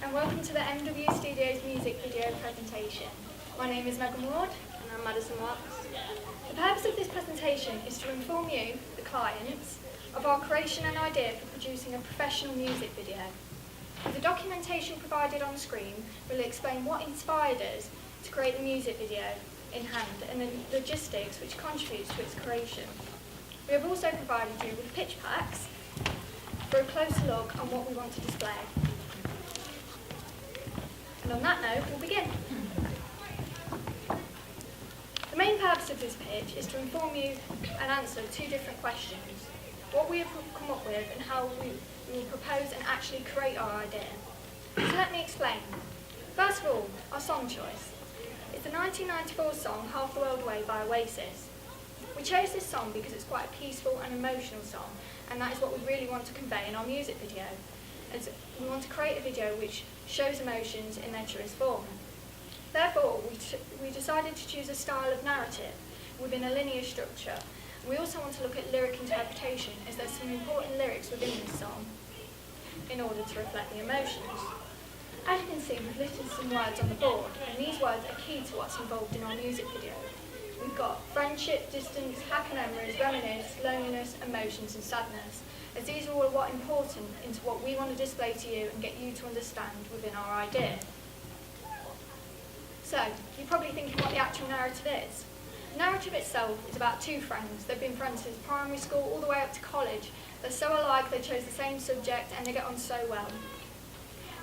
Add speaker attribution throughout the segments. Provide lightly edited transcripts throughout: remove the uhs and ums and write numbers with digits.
Speaker 1: and welcome to the MW Studios music video presentation. My name is Megan Ward.
Speaker 2: And I'm Madison Watts.
Speaker 1: The purpose of this presentation is to inform you, the clients, of our creation and idea for producing a professional music video. The documentation provided on screen will explain what inspired us to create the music video in hand and the logistics which contributes to its creation. We have also provided you with pitch packs for a closer look on what we want to display. And on that note, we'll begin. The main purpose of this pitch is to inform you and answer two different questions: what we have come up with and how we will propose and actually create our idea. So let me explain. First of all, our song choice. It's the 1994 song Half the World Away by Oasis. We chose this song because it's quite a peaceful and emotional song, and that is what we really want to convey in our music video. As we want to create a video which shows emotions in their truest form. Therefore, we decided to choose a style of narrative within a linear structure. We also want to look at lyric interpretation, as there's some important lyrics within this song in order to reflect the emotions. As you can see, we've listed some words on the board, and these words are key to what's involved in our music video. We've got friendship, distance, happy memories, reminisce, loneliness, emotions and sadness, as these are all what important into what we want to display to you and get you to understand within our idea. So, you're probably thinking what the actual narrative is. The narrative itself is about two friends. They've been friends since primary school all the way up to college. They're so alike, they chose the same subject and they get on so well.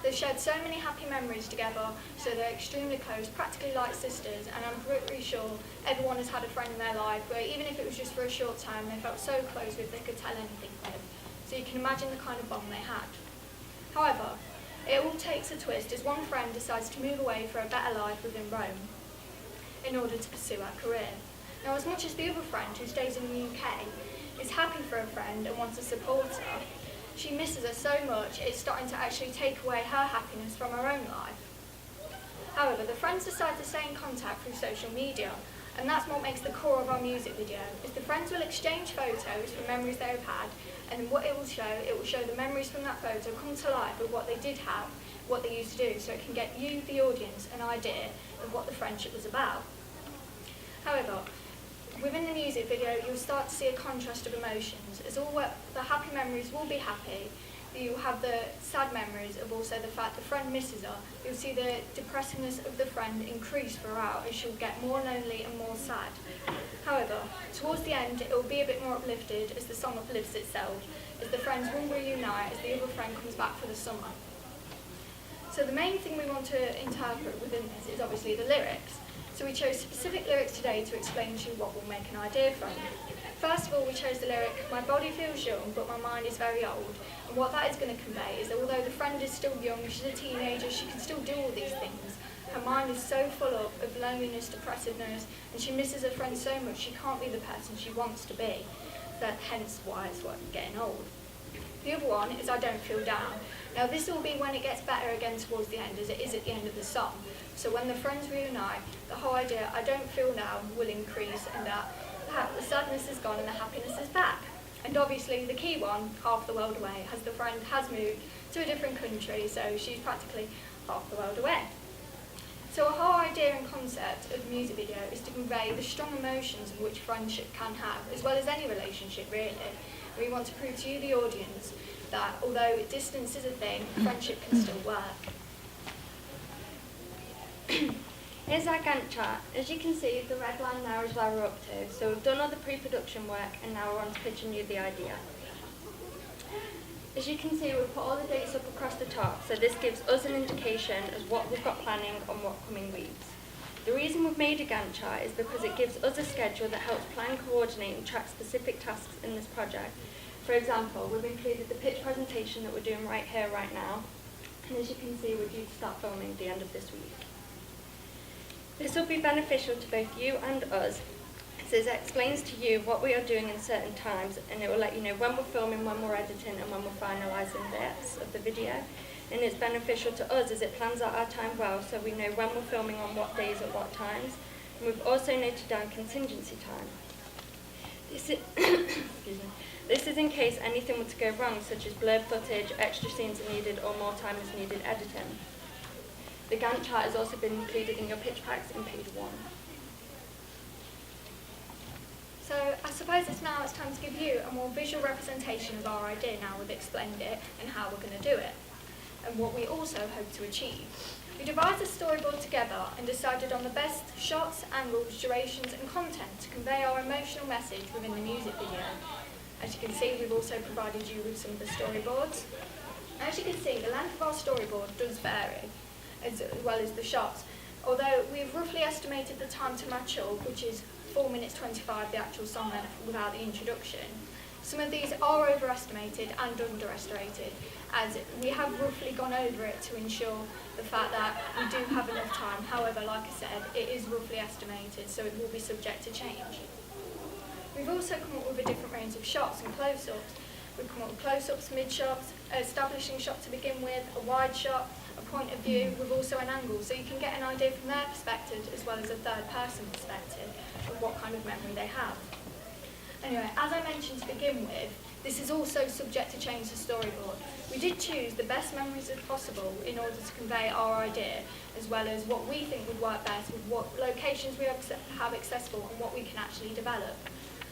Speaker 1: They've shared so many happy memories together, so they're extremely close, practically like sisters, and I'm pretty sure everyone has had a friend in their life where even if it was just for a short time, they felt so close with they could tell anything with. So you can imagine the kind of bond they had. However, it all takes a twist as one friend decides to move away for a better life within Rome in order to pursue her career. Now, as much as the other friend, who stays in the UK, is happy for a friend and wants to support her, she misses her so much it's starting to actually take away her happiness from her own life. However, the friends decide to stay in contact through social media, and that's what makes the core of our music video, is the friends will exchange photos from memories they have had, and what it will show the memories from that photo come to life with what they did have, what they used to do, so it can get you, the audience, an idea of what the friendship was about. However, within the music video, you'll start to see a contrast of emotions, as all the happy memories will be happy. You'll have the sad memories of also the fact the friend misses her. You'll see the depressingness of the friend increase throughout as she'll get more lonely and more sad. However, towards the end, it will be a bit more uplifted as the song uplifts itself, as the friends will reunite as the other friend comes back for the summer. So the main thing we want to interpret within this is obviously the lyrics. So we chose specific lyrics today to explain to you what we'll make an idea from. First of all, we chose the lyric, "My body feels young, but my mind is very old." And what that is going to convey is that although the friend is still young, she's a teenager, she can still do all these things. Her mind is so full of loneliness, depressiveness, and she misses her friend so much she can't be the person she wants to be. That hence why it's getting old. The other one is "I don't feel down." Now this will be when it gets better again towards the end, as it is at the end of the song. So when the friends reunite, the whole idea "I don't feel down" will increase, and that the sadness is gone and the happiness is back. And obviously the key one, "half the world away," as the friend has moved to a different country, so she's practically half the world away. So our whole idea and concept of the music video is to convey the strong emotions of which friendship can have, as well as any relationship really. We want to prove to you, the audience, that although distance is a thing, friendship can still work.
Speaker 2: Here's our Gantt chart. As you can see, the red line now is where we're up to. So we've done all the pre-production work and now we're on to pitching you the idea. As you can see, we've put all the dates up across the top, so this gives us an indication of what we've got planning on what coming weeks. The reason we've made a Gantt chart is because it gives us a schedule that helps plan, coordinate and track specific tasks in this project. For example, we've included the pitch presentation that we're doing right here, right now, and as you can see, we're due to start filming at the end of this week. This will be beneficial to both you and us, as it explains to you what we are doing in certain times, and it will let you know when we're filming, when we're editing, and when we're finalising bits of the video. And it's beneficial to us as it plans out our time well, so we know when we're filming on what days at what times. And we've also noted down contingency time. This is, excuse me. This is in case anything were to go wrong, such as blurred footage, extra scenes are needed, or more time is needed editing. The Gantt chart has also been included in your pitch packs in page 1.
Speaker 1: So I suppose it's time to give you a more visual representation of our idea now we've explained it and how we're going to do it, and what we also hope to achieve. We devised a storyboard together and decided on the best shots, angles, durations and content to convey our emotional message within the music video. As you can see, we've also provided you with some of the storyboards. As you can see, the length of our storyboard does vary, as well as the shots, although we've roughly estimated the time to match up, which is 4 minutes 25, the actual song length without the introduction. Some of these are overestimated and underestimated, as we have roughly gone over it to ensure the fact that we do have enough time. However, like I said, it is roughly estimated, so it will be subject to change. We've also come up with a different range of shots and close-ups. We've come up with close-ups, mid-shots, establishing shot to begin with, a wide shot, a point of view, with also an angle, so you can get an idea from their perspective as well as a third-person perspective of what kind of memory they have. Anyway, as I mentioned to begin with, this is also subject to change the storyboard. We did choose the best memories as possible in order to convey our idea, as well as what we think would work best with what locations we have accessible and what we can actually develop.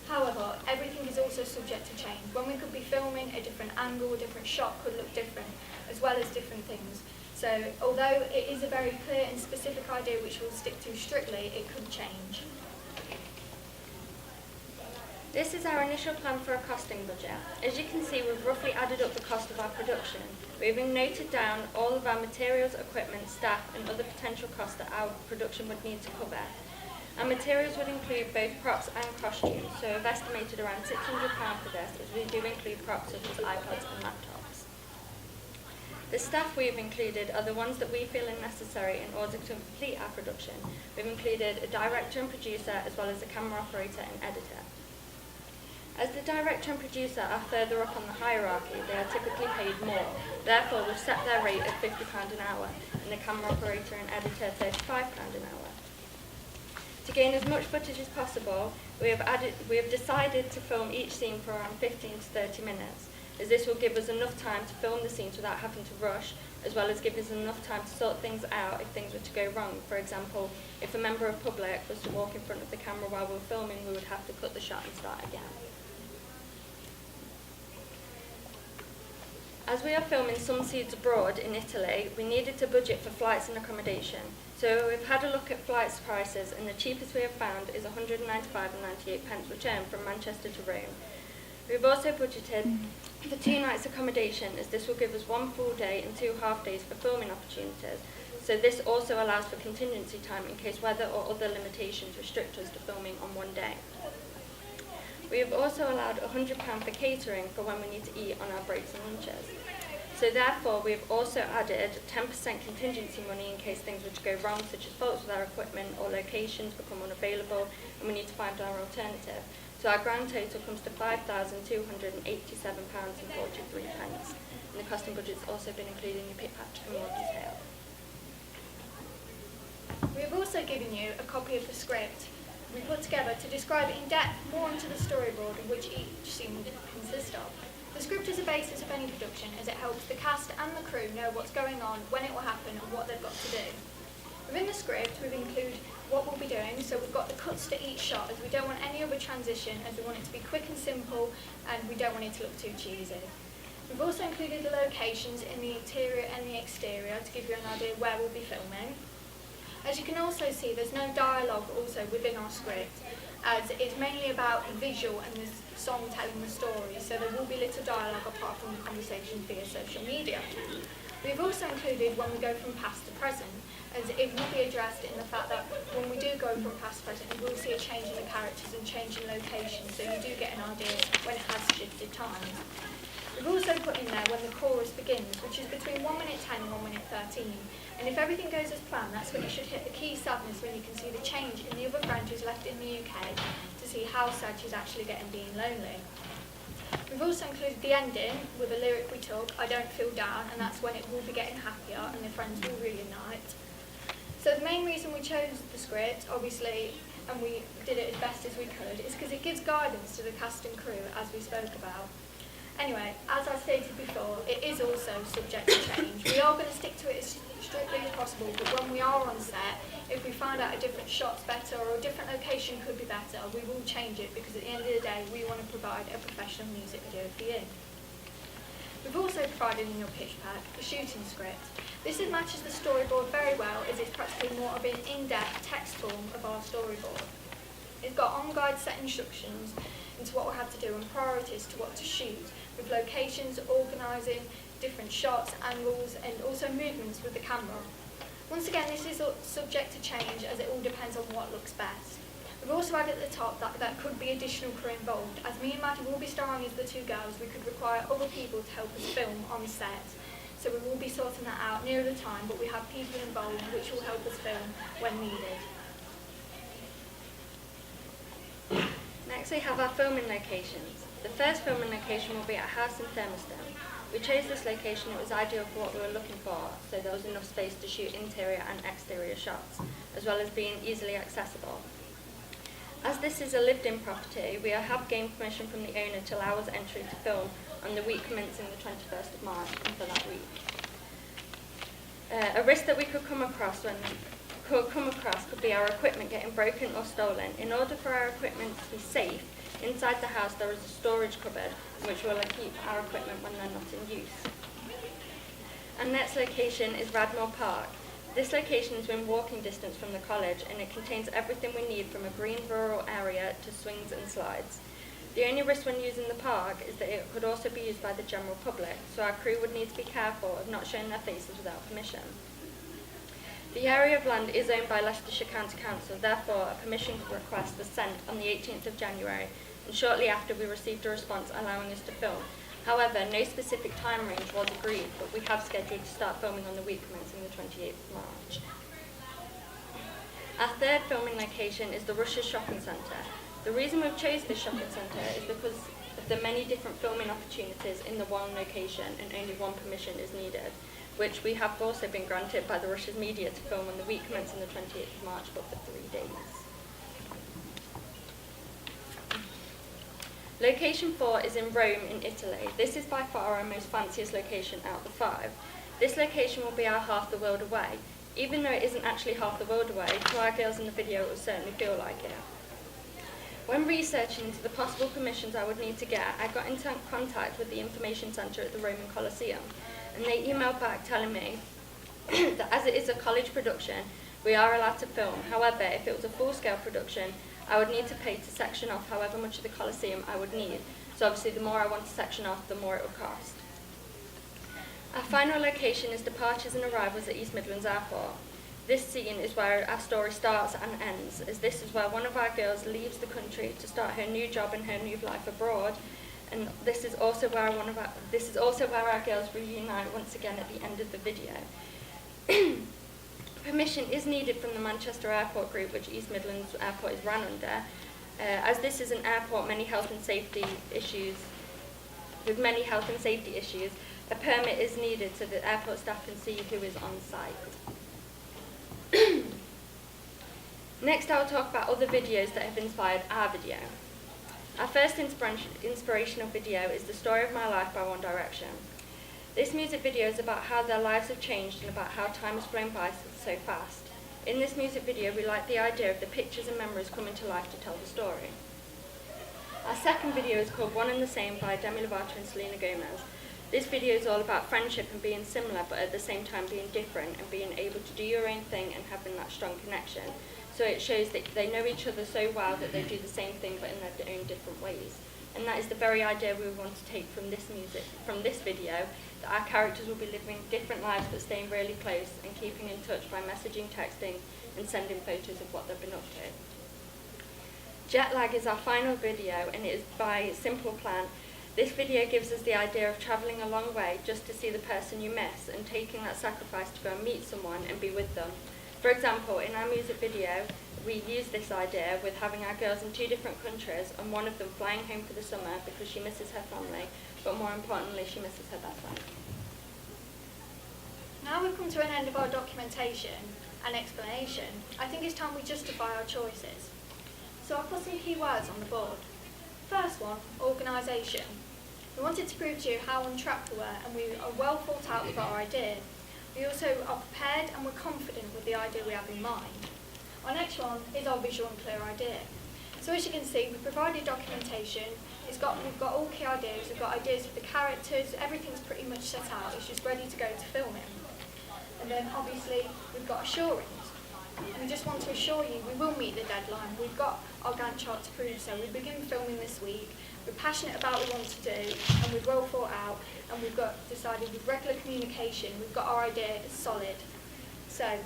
Speaker 1: However, everything is also subject to change. When we could be filming, a different angle, a different shot could look different, as well as different things. So, although it is a very clear and specific idea which we'll stick to strictly, it could change.
Speaker 2: This is our initial plan for a costing budget. As you can see, we've roughly added up the cost of our production. We've noted down all of our materials, equipment, staff and other potential costs that our production would need to cover. Our materials would include both props and costumes, so we've estimated around £600 for this, as we do include props such as iPods and laptops. The staff we've included are the ones that we feel are necessary in order to complete our production. We've included a director and producer, as well as a camera operator and editor. As the director and producer are further up on the hierarchy, they are typically paid more. Therefore, we've set their rate at £50 an hour, and the camera operator and editor £35 an hour. To gain as much footage as possible, we have decided to film each scene for around 15 to 30 minutes, as this will give us enough time to film the scenes without having to rush, as well as give us enough time to sort things out if things were to go wrong. For example, if a member of public was to walk in front of the camera while we were filming, we would have to cut the shot and start again. As we are filming some scenes abroad in Italy, we needed to budget for flights and accommodation. So we've had a look at flights prices, and the cheapest we have found is £195.98 return from Manchester to Rome. We've also budgeted for 2 nights accommodation, as this will give us 1 full day and 2 half days for filming opportunities. So this also allows for contingency time in case weather or other limitations restrict us to filming on 1 day. We have also allowed £100 for catering for when we need to eat on our breaks and lunches. So therefore, we have also added 10% contingency money in case things were to go wrong, such as faults with our equipment or locations become unavailable and we need to find our alternative. So our grand total comes to £5,287.43. And the costing budget has also been included in your pit patch in more detail.
Speaker 1: We have also given you a copy of the script we put together to describe in depth more into the storyboard of which each scene consists of. The script is the basis of any production, as it helps the cast and the crew know what's going on, when it will happen and what they've got to do. Within the script we've included what we'll be doing, so we've got the cuts to each shot, as we don't want any other transition, as we want it to be quick and simple and we don't want it to look too cheesy. We've also included the locations in the interior and the exterior to give you an idea where we'll be filming. As you can also see, there's no dialogue also within our script, as it's mainly about the visual and the song telling the story, so there will be little dialogue apart from the conversation via social media. We've also included when we go from past to present, as it will be addressed in the fact that when we do go from past to present, you will see a change in the characters and change in location, so you do get an idea when it has shifted times. We've also put in there when the chorus begins, which is between 1 minute 10 and 1 minute 13. And if everything goes as planned, that's when you should hit the key sadness, when you can see the change in the other friend who's left in the UK to see how sad she's actually getting being lonely. We've also included the ending with a lyric we took, I don't feel down, and that's when it will be getting happier and the friends will reunite. So the main reason we chose the script, obviously, and we did it as best as we could, is because it gives guidance to the cast and crew, as we spoke about. Anyway, as I stated before, it is also subject to change. We are going to stick to it as strictly as possible, but when we are on set, if we find out a different shot's better or a different location could be better, we will change it, because at the end of the day, we want to provide a professional music video for you. We've also provided in your pitch pack a shooting script. This matches the storyboard very well, as it's practically more of an in-depth text form of our storyboard. It's got on-guide set instructions into what we'll have to do and priorities to what to shoot, with locations, organising, different shots, angles, and also movements with the camera. Once again, this is subject to change, as it all depends on what looks best. We've also added at the top that there could be additional crew involved. As me and Maddie will be starring as the two girls, we could require other people to help us film on set. So we will be sorting that out nearer the time, but we have people involved which will help us film when needed.
Speaker 2: Next we have our filming locations. The first filming location will be at a house in Thermiston. We chose this location, it was ideal for what we were looking for, so there was enough space to shoot interior and exterior shots, as well as being easily accessible. As this is a lived-in property, we have gained permission from the owner to allow us entry to film on the week commencing the 21st of March and for that week. A risk that we could come across could be our equipment getting broken or stolen. In order for our equipment to be safe, inside the house there is a storage cupboard in which we'll keep our equipment when they're not in use. Our next location is Radmore Park. This location is within walking distance from the college, and it contains everything we need from a green rural area to swings and slides. The only risk when using the park is that it could also be used by the general public, so our crew would need to be careful of not showing their faces without permission. The area of land is owned by Leicestershire County Council, therefore a permission request was sent on the 18th of January, and shortly after we received a response allowing us to film. However, no specific time range was agreed, but we have scheduled to start filming on the week commencing the 28th of March. Our third filming location is the Rush's Shopping Centre. The reason we've chosen this shopping centre is because of the many different filming opportunities in the one location, and only one permission is needed, which we have also been granted by the Rush's Media to film on the week commencing the 28th of March, but for 3 days. Location 4 is in Rome in Italy. This is by far our most fanciest location out of the 5. This location will be our half the world away. Even though it isn't actually half the world away, to our girls in the video it will certainly feel like it. When researching into the possible permissions I would need to get, I got into contact with the information centre at the Roman Colosseum, and they emailed back telling me that as it is a college production, we are allowed to film. However, if it was a full-scale production, I would need to pay to section off however much of the Colosseum I would need. So obviously the more I want to section off, the more it would cost. Our final location is departures and arrivals at East Midlands Airport. This scene is where our story starts and ends, as this is where one of our girls leaves the country to start her new job and her new life abroad. And this is also where our girls reunite once again at the end of the video. Permission is needed from the Manchester Airport Group, which East Midlands Airport is run under. As this is an airport with many health and safety issues, a permit is needed so that airport staff can see who is on site. Next, I will talk about other videos that have inspired our video. Our first inspirational video is The Story of My Life by One Direction. This music video is about how their lives have changed and about how time has flown by so fast. In this music video, we like the idea of the pictures and memories coming to life to tell the story. Our second video is called One and the Same by Demi Lovato and Selena Gomez. This video is all about friendship and being similar, but at the same time being different and being able to do your own thing and having that strong connection. So it shows that they know each other so well that they do the same thing but in their own different ways. And that is the very idea we want to take from this video, that our characters will be living different lives but staying really close and keeping in touch by messaging, texting and sending photos of what they've been up to. Jet Lag is our final video, and it is by Simple Plan. This video gives us the idea of travelling a long way just to see the person you miss and taking that sacrifice to go and meet someone and be with them. For example, in our music video, we use this idea with having our girls in 2 different countries and one of them flying home for the summer because she misses her family, but more importantly, she misses her best friend.
Speaker 1: Now we've come to an end of our documentation and explanation. I think it's time we justify our choices. So I've put some key words on the board. First one, organisation. We wanted to prove to you how on track we were, and we are well thought out with our idea. We also are prepared and we're confident with the idea we have in mind. Our next one is our visual and clear idea. So as you can see, we've provided documentation. We've got all key ideas. We've got ideas for the characters. Everything's pretty much set out. It's just ready to go to filming. And then obviously we've got assurance. We just want to assure you we will meet the deadline. We've got our Gantt chart to prove so. We begin filming this week. We're passionate about what we want to do, and we've well thought out, and we've got decided with regular communication, we've got our idea solid. So,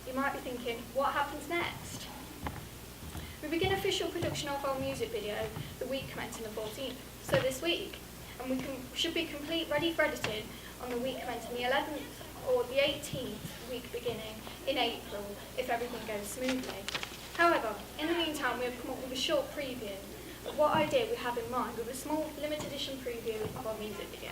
Speaker 1: you might be thinking, what happens next? We begin official production of our music video the week commencing the 14th, so this week, and we should be complete, ready for editing on the week commencing the 11th or the 18th week beginning in April, if everything goes smoothly. However, in the meantime, we have come up with a short preview of what idea we have in mind with a small limited edition preview of our music video.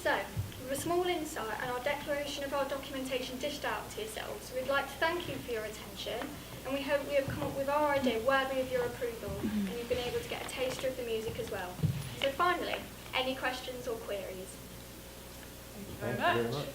Speaker 1: So, with a small insight and our declaration of our documentation dished out to yourselves, we'd like to thank you for your attention, and we hope we have come up with our idea worthy of your approval, and you've been able to get a taster of the music as well. So finally, any questions or queries?
Speaker 3: Thank you very much.